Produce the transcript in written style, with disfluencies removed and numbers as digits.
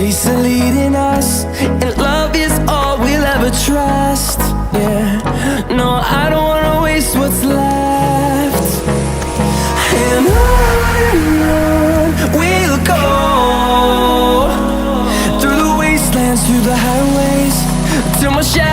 Chase are leading us, and love is all we'll ever trust. Yeah, no, I don't wanna waste what's left. And on we'll go, through the wastelands, through the highways, till my shadow